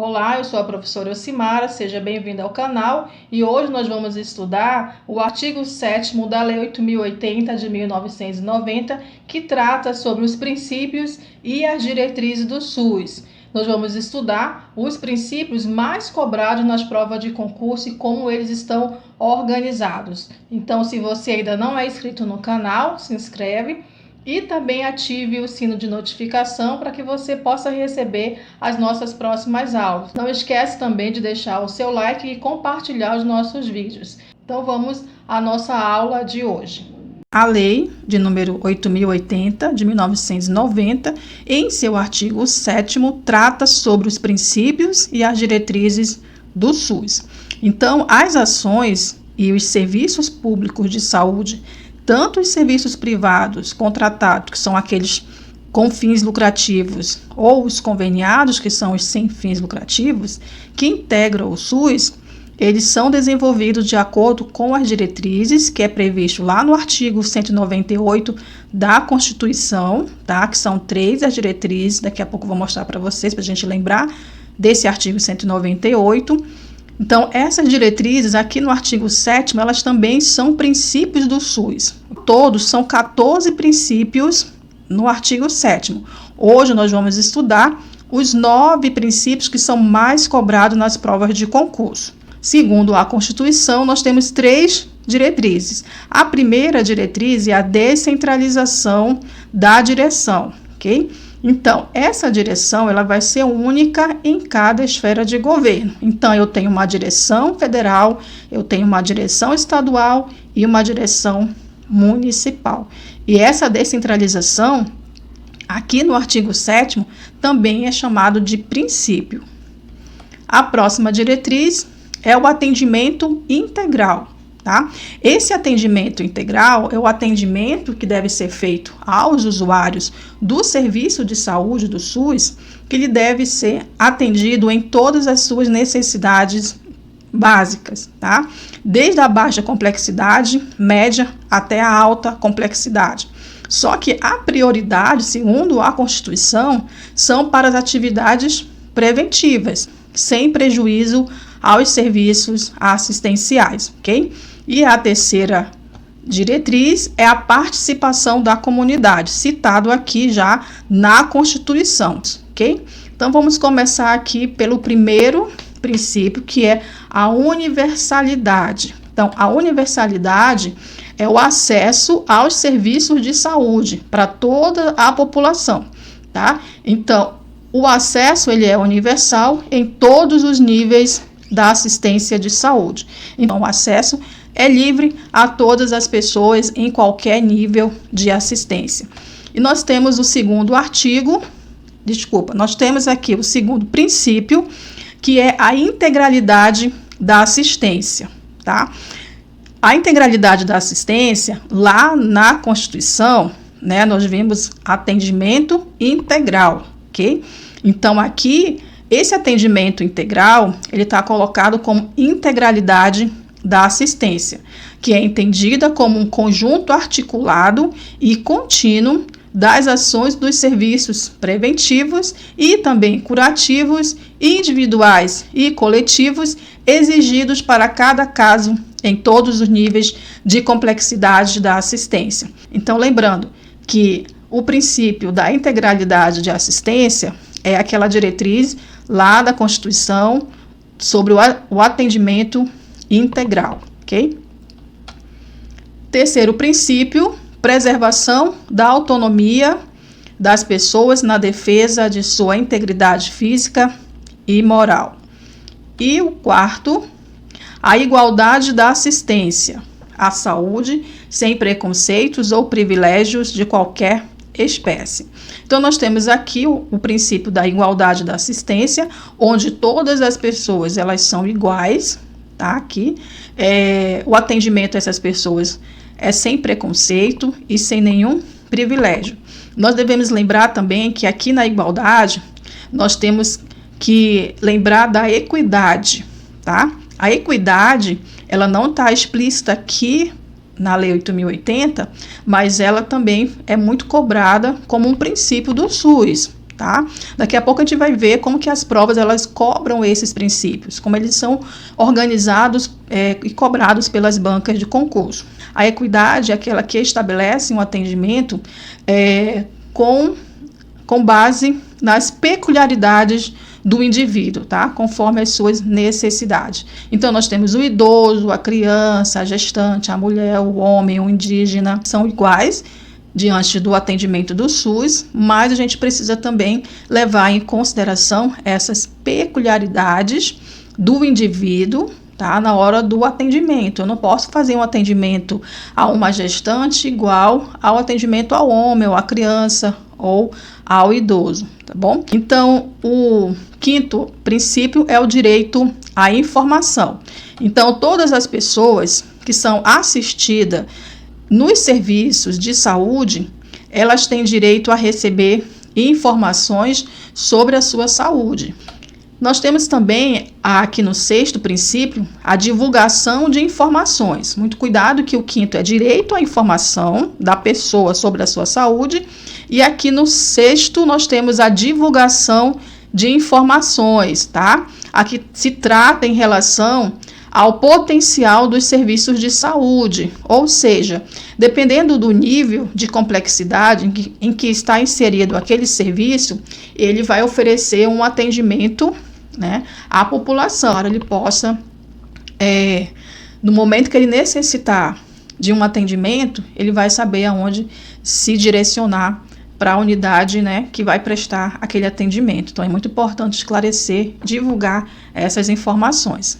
Olá, eu sou a professora Elcimara, seja bem-vinda ao canal e hoje nós vamos estudar o artigo 7º da Lei 8.080 de 1990, que trata sobre os princípios e as diretrizes do SUS. Nós vamos estudar os princípios mais cobrados nas provas de concurso e como eles estão organizados. Então, se você ainda não é inscrito no canal, se inscreve. E também ative o sino de notificação para que você possa receber as nossas próximas aulas. Não esquece também de deixar o seu like e compartilhar os nossos vídeos. Então vamos à nossa aula de hoje. A lei de número 8.080 de 1990, em seu artigo 7º, trata sobre os princípios e as diretrizes do SUS. Então, as ações e os serviços públicos de saúde, tanto os serviços privados contratados, que são aqueles com fins lucrativos, ou os conveniados, que são os sem fins lucrativos, que integram o SUS, eles são desenvolvidos de acordo com as diretrizes, que é previsto lá no artigo 198 da Constituição, tá? Que são 3 as diretrizes, daqui a pouco eu vou mostrar para vocês, para a gente lembrar desse artigo 198. Então, essas diretrizes aqui no artigo 7º, elas também são princípios do SUS. Todos são 14 princípios no artigo 7º. Hoje nós vamos estudar os 9 princípios que são mais cobrados nas provas de concurso. Segundo a Constituição, nós temos 3 diretrizes. A primeira diretriz é a descentralização da direção, ok? Então, essa direção ela vai ser única em cada esfera de governo. Então, eu tenho uma direção federal, eu tenho uma direção estadual e uma direção municipal. E essa descentralização, aqui no artigo 7º, também é chamado de princípio. A próxima diretriz é o atendimento integral. Tá? Esse atendimento integral é o atendimento que deve ser feito aos usuários do serviço de saúde do SUS, que ele deve ser atendido em todas as suas necessidades básicas, tá? Desde a baixa complexidade, média, até a alta complexidade. Só que a prioridade, segundo a Constituição, são para as atividades preventivas, sem prejuízo aos serviços assistenciais, ok? E a terceira diretriz é a participação da comunidade, citado aqui já na Constituição, ok? Então, vamos começar aqui pelo primeiro princípio, que é a universalidade. Então, a universalidade é o acesso aos serviços de saúde para toda a população, tá? Então, o acesso, ele é universal em todos os níveis da assistência de saúde. Então, o acesso é livre a todas as pessoas em qualquer nível de assistência. E nós temos o segundo artigo, nós temos aqui o segundo princípio, que é a integralidade da assistência, tá? A integralidade da assistência, lá na Constituição, né, nós vimos atendimento integral, ok? Então, aqui, esse atendimento integral, ele está colocado como integralidade da assistência, que é entendida como um conjunto articulado e contínuo das ações dos serviços preventivos e também curativos, individuais e coletivos, exigidos para cada caso em todos os níveis de complexidade da assistência. Então, lembrando que o princípio da integralidade de assistência é aquela diretriz lá da Constituição sobre o atendimento integral, ok? Terceiro princípio, preservação da autonomia das pessoas na defesa de sua integridade física e moral. E o quarto, a igualdade da assistência à saúde, sem preconceitos ou privilégios de qualquer espécie. Então, nós temos aqui o princípio da igualdade da assistência, onde todas as pessoas elas são iguais, tá? Aqui, o atendimento a essas pessoas é sem preconceito e sem nenhum privilégio. Nós devemos lembrar também que aqui na igualdade, nós temos que lembrar da equidade, tá? A equidade, ela não está explícita aqui na Lei 8.080, mas ela também é muito cobrada como um princípio do SUS, tá? Daqui a pouco a gente vai ver como que as provas elas cobram esses princípios, como eles são organizados e cobrados pelas bancas de concurso. A equidade é aquela que estabelece um atendimento com base nas peculiaridades do indivíduo, tá? Conforme as suas necessidades. Então, nós temos o idoso, a criança, a gestante, a mulher, o homem, o indígena, são iguais diante do atendimento do SUS, mas a gente precisa também levar em consideração essas peculiaridades do indivíduo, tá? Na hora do atendimento. Eu não posso fazer um atendimento a uma gestante igual ao atendimento ao homem, ou à criança, ou ao idoso, tá bom? Então, o quinto princípio é o direito à informação. Então, todas as pessoas que são assistidas nos serviços de saúde, elas têm direito a receber informações sobre a sua saúde. Nós temos também, aqui no sexto princípio, a divulgação de informações. Muito cuidado que o quinto é direito à informação da pessoa sobre a sua saúde. E aqui no sexto nós temos a divulgação de informações, tá? Aqui se trata em relação ao potencial dos serviços de saúde, ou seja, dependendo do nível de complexidade em que está inserido aquele serviço, ele vai oferecer um atendimento, né, à população, para ele possa, no momento que ele necessitar de um atendimento, ele vai saber aonde se direcionar para a unidade, né, que vai prestar aquele atendimento. Então, é muito importante esclarecer, divulgar essas informações.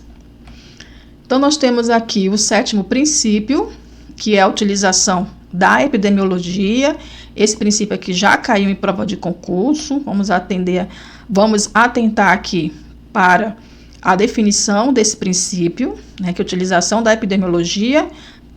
Então, nós temos aqui o sétimo princípio, que é a utilização da epidemiologia. Esse princípio aqui já caiu em prova de concurso. Vamos atentar aqui para a definição desse princípio, né, que é a utilização da epidemiologia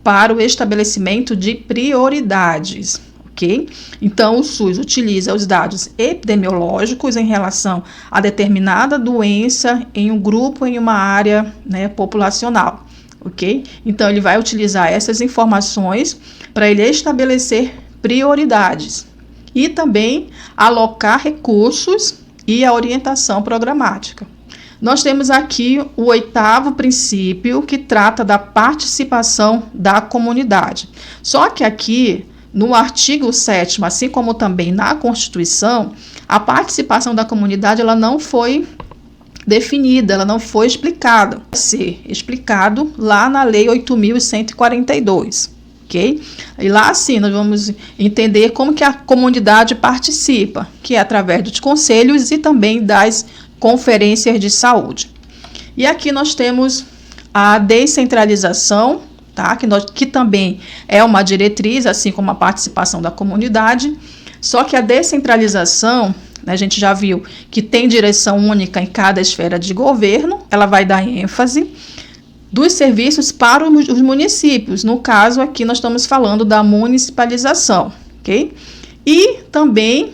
para o estabelecimento de prioridades. Okay? Então, o SUS utiliza os dados epidemiológicos em relação a determinada doença em um grupo, em uma área, né, populacional. Okay? Então, ele vai utilizar essas informações para ele estabelecer prioridades e também alocar recursos e a orientação programática. Nós temos aqui o oitavo princípio, que trata da participação da comunidade. Só que aqui, no artigo 7º, assim como também na Constituição, a participação da comunidade ela não foi definida, ela não foi explicada. Vai ser explicado lá na Lei 8.142, ok? E lá, sim, nós vamos entender como que a comunidade participa, que é através dos conselhos e também das conferências de saúde. E aqui nós temos a descentralização, tá? Que também é uma diretriz, assim como a participação da comunidade, só que a descentralização, né, a gente já viu que tem direção única em cada esfera de governo, ela vai dar ênfase dos serviços para os municípios. No caso, aqui nós estamos falando da municipalização, ok? E também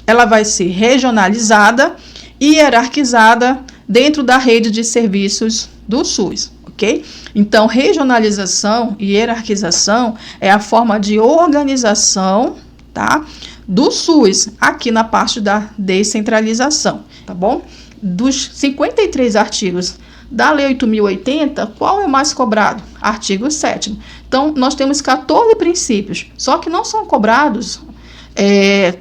ela vai ser regionalizada e hierarquizada dentro da rede de serviços do SUS. Okay? Então, regionalização e hierarquização é a forma de organização, tá, do SUS, aqui na parte da descentralização, tá bom? Dos 53 artigos da Lei 8.080, qual é o mais cobrado? Artigo 7º. Então, nós temos 14 princípios, só que não são cobrados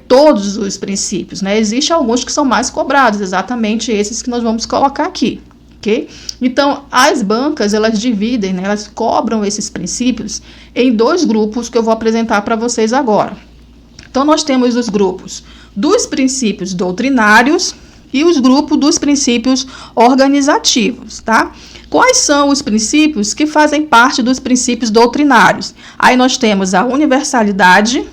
todos os princípios, né? Existem alguns que são mais cobrados, exatamente esses que nós vamos colocar aqui. Okay? Então, as bancas, elas dividem, né, elas cobram esses princípios em dois grupos que eu vou apresentar para vocês agora. Então, nós temos os grupos dos princípios doutrinários e os grupos dos princípios organizativos, tá? Quais são os princípios que fazem parte dos princípios doutrinários? Aí nós temos a universalidade,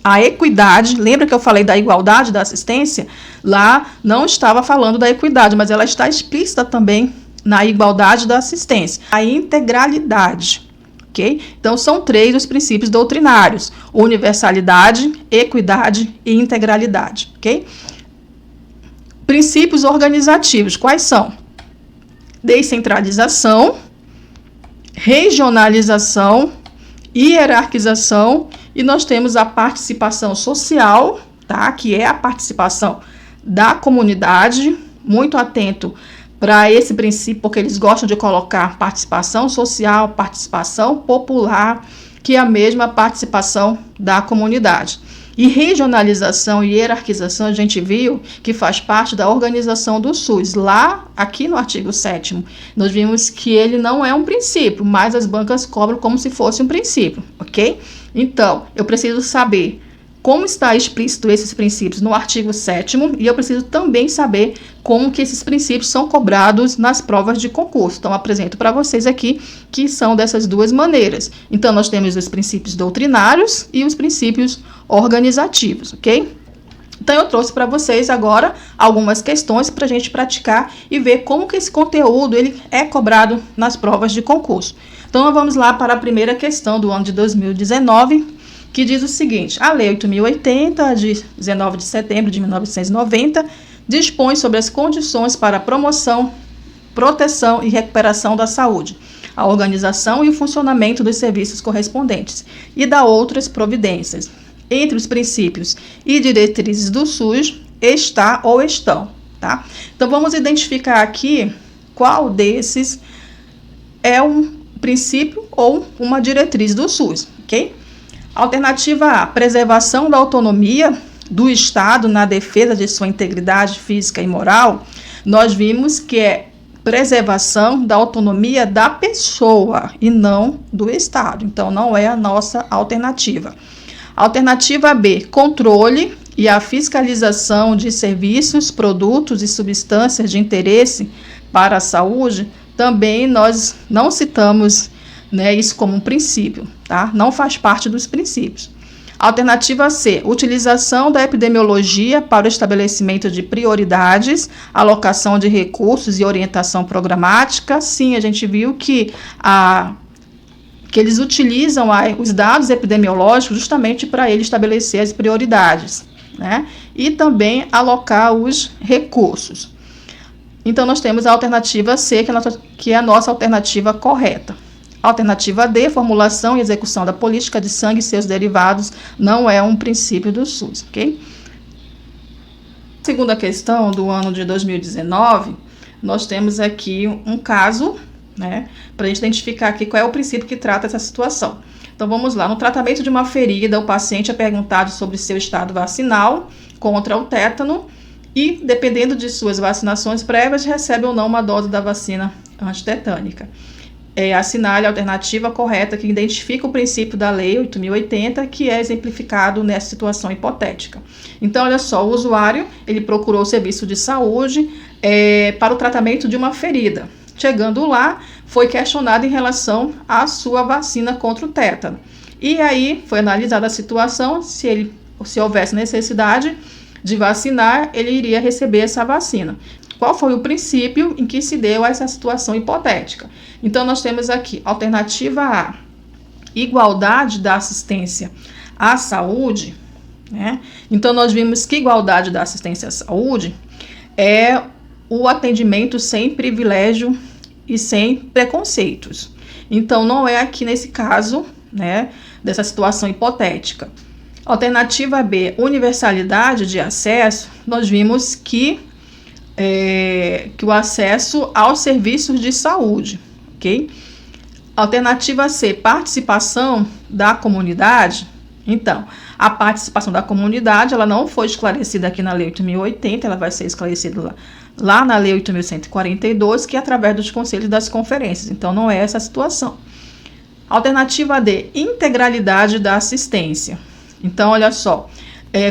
a equidade. Lembra que eu falei da igualdade da assistência? Lá não estava falando da equidade, mas ela está explícita também na igualdade da assistência. A integralidade, ok? Então, são 3 os princípios doutrinários: universalidade, equidade e integralidade, ok? Princípios organizativos, quais são? Descentralização, regionalização, hierarquização, e nós temos a participação social, tá? Que é a participação da comunidade, muito atento para esse princípio, porque eles gostam de colocar participação social, participação popular, que é a mesma participação da comunidade. E regionalização e hierarquização, a gente viu que faz parte da organização do SUS. Lá, aqui no artigo 7º, nós vimos que ele não é um princípio, mas as bancas cobram como se fosse um princípio, ok? Então, eu preciso saber como está explícito esses princípios no artigo 7º e eu preciso também saber como que esses princípios são cobrados nas provas de concurso. Então, apresento para vocês aqui que são dessas duas maneiras. Então, nós temos os princípios doutrinários e os princípios organizativos, ok? Então, eu trouxe para vocês agora algumas questões para a gente praticar e ver como que esse conteúdo ele é cobrado nas provas de concurso. Então, vamos lá para a primeira questão do ano de 2019, que diz o seguinte: a Lei 8.080, de 19 de setembro de 1990, dispõe sobre as condições para a promoção, proteção e recuperação da saúde, a organização e o funcionamento dos serviços correspondentes e dá outras providências. Entre os princípios e diretrizes do SUS está ou estão, tá? Então, vamos identificar aqui qual desses é um princípio ou uma diretriz do SUS, ok? Alternativa A, preservação da autonomia do Estado na defesa de sua integridade física e moral. Nós vimos que é preservação da autonomia da pessoa e não do Estado. Então, não é a nossa alternativa. Alternativa B, controle e a fiscalização de serviços, produtos e substâncias de interesse para a saúde. Também nós não citamos, né, isso como um princípio, tá? Não faz parte dos princípios. Alternativa C, utilização da epidemiologia para o estabelecimento de prioridades, alocação de recursos e orientação programática. Sim, a gente viu que eles utilizam os dados epidemiológicos justamente para ele estabelecer as prioridades, né? E também alocar os recursos. Então, nós temos a alternativa C, que é a nossa alternativa correta. Alternativa D, formulação e execução da política de sangue e seus derivados, não é um princípio do SUS, ok? Segunda questão do ano de 2019, nós temos aqui um caso, né, para a gente identificar aqui qual é o princípio que trata essa situação. Então, vamos lá. No tratamento de uma ferida, o paciente é perguntado sobre seu estado vacinal contra o tétano e, dependendo de suas vacinações prévias, recebe ou não uma dose da vacina antitetânica. Assinale a alternativa correta que identifica o princípio da Lei 8.080, que é exemplificado nessa situação hipotética. Então, olha só, o usuário, ele procurou o serviço de saúde para o tratamento de uma ferida. Chegando lá, foi questionado em relação à sua vacina contra o tétano. E aí, foi analisada a situação, se houvesse necessidade de vacinar, ele iria receber essa vacina. Qual foi o princípio em que se deu essa situação hipotética? Então, nós temos aqui, alternativa A, igualdade da assistência à saúde, né? Então, nós vimos que igualdade da assistência à saúde é o atendimento sem privilégio e sem preconceitos. Então, não é aqui nesse caso, né, dessa situação hipotética. Alternativa B, universalidade de acesso, nós vimos que o acesso aos serviços de saúde, ok? Alternativa C, participação da comunidade. Então, a participação da comunidade, ela não foi esclarecida aqui na Lei 8.080, ela vai ser esclarecida lá na Lei 8.142, que é através dos conselhos das conferências. Então, não é essa a situação. Alternativa D, integralidade da assistência. Então, olha só,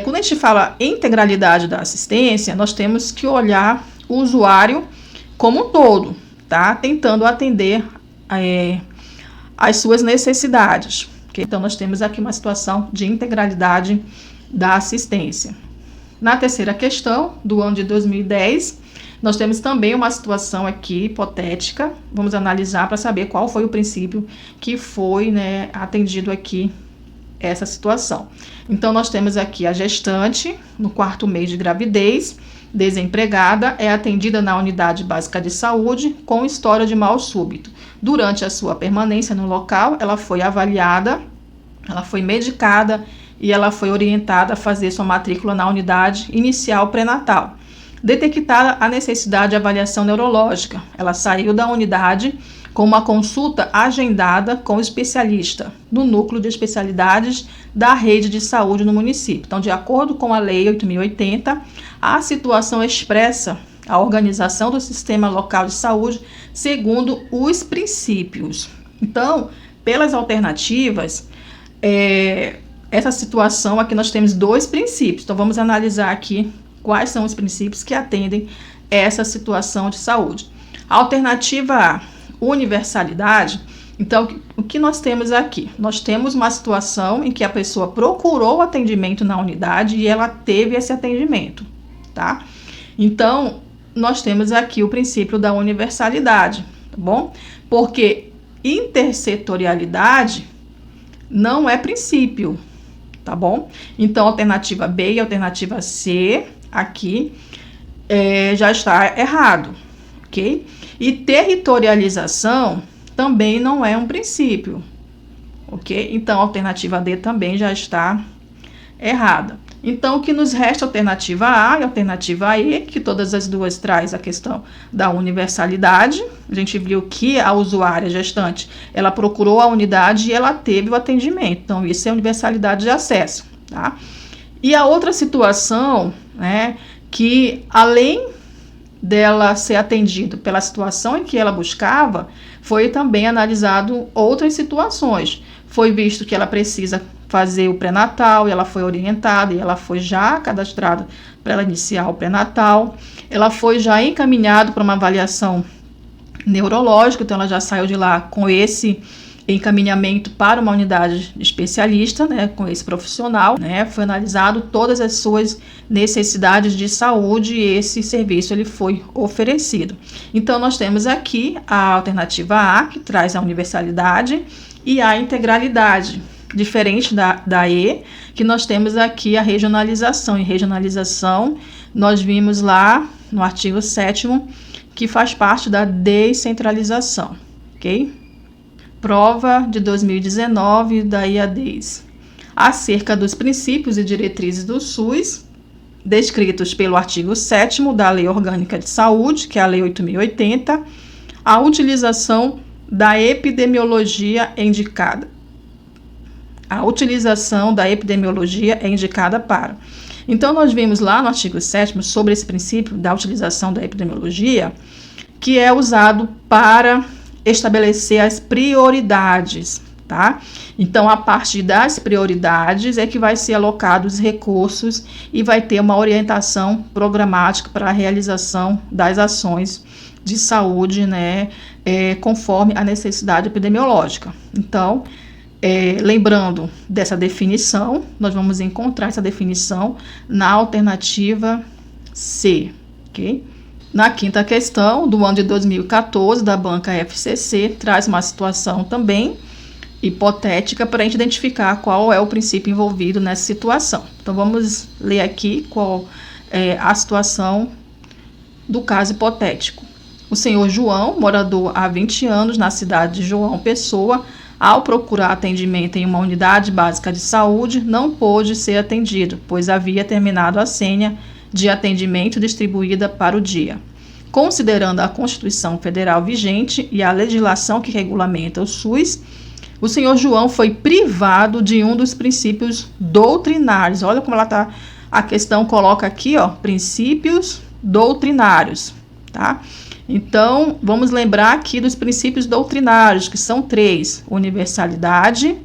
quando a gente fala integralidade da assistência, nós temos que olhar o usuário como um todo, tá? Tentando atender às suas necessidades. Okay? Então, nós temos aqui uma situação de integralidade da assistência. Na terceira questão, do ano de 2010, nós temos também uma situação aqui hipotética. Vamos analisar para saber qual foi o princípio que foi, né, atendido aqui essa situação. Então, nós temos aqui a gestante no 4º mês de gravidez, desempregada, é atendida na unidade básica de saúde com história de mal súbito. Durante a sua permanência no local, ela foi avaliada, ela foi medicada e ela foi orientada a fazer sua matrícula na unidade inicial pré-natal. Detectada a necessidade de avaliação neurológica, ela saiu da unidade com uma consulta agendada com o especialista no núcleo de especialidades da rede de saúde no município. Então, de acordo com a Lei 8.080, a situação expressa a organização do sistema local de saúde segundo os princípios. Então, pelas alternativas, essa situação aqui nós temos 2 princípios. Então, vamos analisar aqui quais são os princípios que atendem essa situação de saúde. Alternativa A, universalidade. Então, o que nós temos aqui? Nós temos uma situação em que a pessoa procurou atendimento na unidade e ela teve esse atendimento, tá? Então, nós temos aqui o princípio da universalidade, tá bom? Porque intersetorialidade não é princípio, tá bom? Então, alternativa B e alternativa C aqui já está errado, ok? E territorialização também não é um princípio, ok? Então, a alternativa D também já está errada. Então, o que nos resta a alternativa A e a alternativa E, que todas as duas traz a questão da universalidade. A gente viu que a usuária gestante, ela procurou a unidade e ela teve o atendimento. Então, isso é universalidade de acesso, tá? E a outra situação, né, que além dela ser atendida pela situação em que ela buscava, foi também analisado outras situações. Foi visto que ela precisa fazer o pré-natal, e ela foi orientada, e ela foi já cadastrada para ela iniciar o pré-natal. Ela foi já encaminhada para uma avaliação neurológica, então ela já saiu de lá com esse encaminhamento para uma unidade especialista, né, com esse profissional, né, foi analisado todas as suas necessidades de saúde e esse serviço ele foi oferecido. Então, nós temos aqui a alternativa A, que traz a universalidade, e a integralidade, diferente da E, que nós temos aqui a regionalização. Em regionalização, nós vimos lá no artigo 7º, que faz parte da descentralização, ok? Prova de 2019 da IADES. Acerca dos princípios e diretrizes do SUS, descritos pelo artigo 7º da Lei Orgânica de Saúde, que é a Lei 8.080, a utilização da epidemiologia é indicada. A utilização da epidemiologia é indicada para. Então, nós vimos lá no artigo 7º sobre esse princípio da utilização da epidemiologia, que é usado para estabelecer as prioridades, tá? Então, a partir das prioridades é que vai ser alocados os recursos e vai ter uma orientação programática para a realização das ações de saúde, né, conforme a necessidade epidemiológica. Então, lembrando dessa definição, nós vamos encontrar essa definição na alternativa C, ok? Na quinta questão, do ano de 2014, da banca FCC, traz uma situação também hipotética para a gente identificar qual é o princípio envolvido nessa situação. Então, vamos ler aqui qual é a situação do caso hipotético. O senhor João, morador há 20 anos na cidade de João Pessoa, ao procurar atendimento em uma unidade básica de saúde, não pôde ser atendido, pois havia terminado a senha de atendimento distribuída para o dia. Considerando a Constituição Federal vigente e a legislação que regulamenta o SUS, o senhor João foi privado de um dos princípios doutrinários. Olha como a questão coloca aqui, ó, princípios doutrinários, tá? Então, vamos lembrar aqui dos princípios doutrinários, que são 3: universalidade,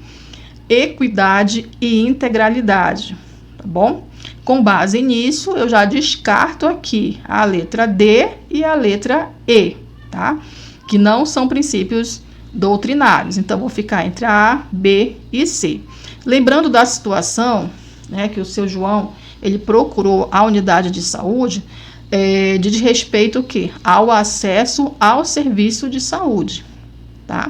equidade e integralidade, tá bom? Com base nisso, eu já descarto aqui a letra D e a letra E, tá? Que não são princípios doutrinários. Então, vou ficar entre a A, B e C. Lembrando da situação, né, que o seu João, ele procurou a unidade de saúde, diz respeito o quê? Ao acesso ao serviço de saúde, tá?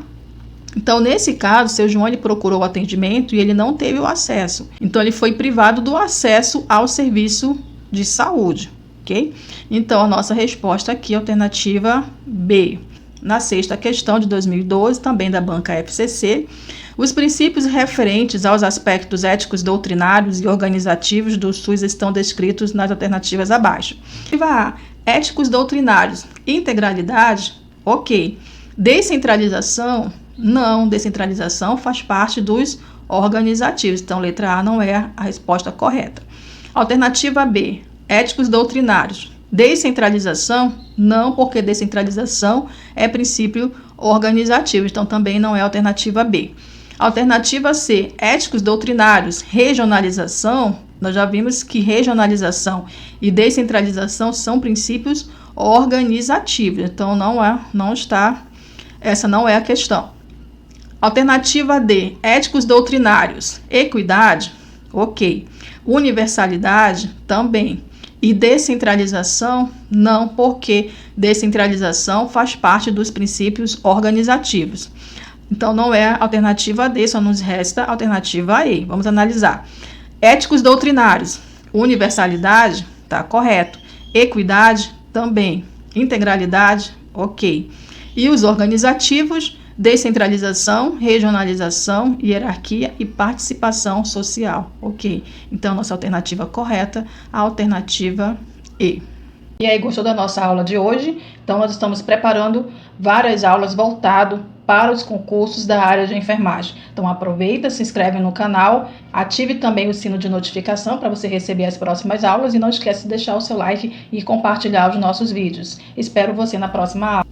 Então, nesse caso, seu João ele procurou o atendimento e ele não teve o acesso. Então, ele foi privado do acesso ao serviço de saúde, ok? Então, a nossa resposta aqui é a alternativa B. na sexta questão de 2012, também da banca FCC, os princípios referentes aos aspectos éticos doutrinários e organizativos do SUS estão descritos nas alternativas abaixo. A. Éticos doutrinários. Integralidade? Ok. Descentralização? Não. Descentralização faz parte dos organizativos. Então, letra A não é a resposta correta. Alternativa B. Éticos doutrinários. Descentralização? Não, porque descentralização é princípio organizativo. Então, também não é a alternativa B. Alternativa C, éticos doutrinários, regionalização. Nós já vimos que regionalização e descentralização são princípios organizativos. Então, essa não é a questão. Alternativa D, éticos doutrinários, equidade, ok. Universalidade, também. E descentralização, não, porque descentralização faz parte dos princípios organizativos. Então, não é a alternativa D, só nos resta a alternativa E. Vamos analisar. Éticos doutrinários. Universalidade, tá correto. Equidade, também. Integralidade, ok. E os organizativos, descentralização, regionalização, hierarquia e participação social, ok. Então, nossa alternativa correta, a alternativa E. E aí, gostou da nossa aula de hoje? Então, nós estamos preparando várias aulas voltadas para os concursos da área de enfermagem. Então, aproveita, se inscreve no canal, ative também o sino de notificação para você receber as próximas aulas e não esquece de deixar o seu like e compartilhar os nossos vídeos. Espero você na próxima aula.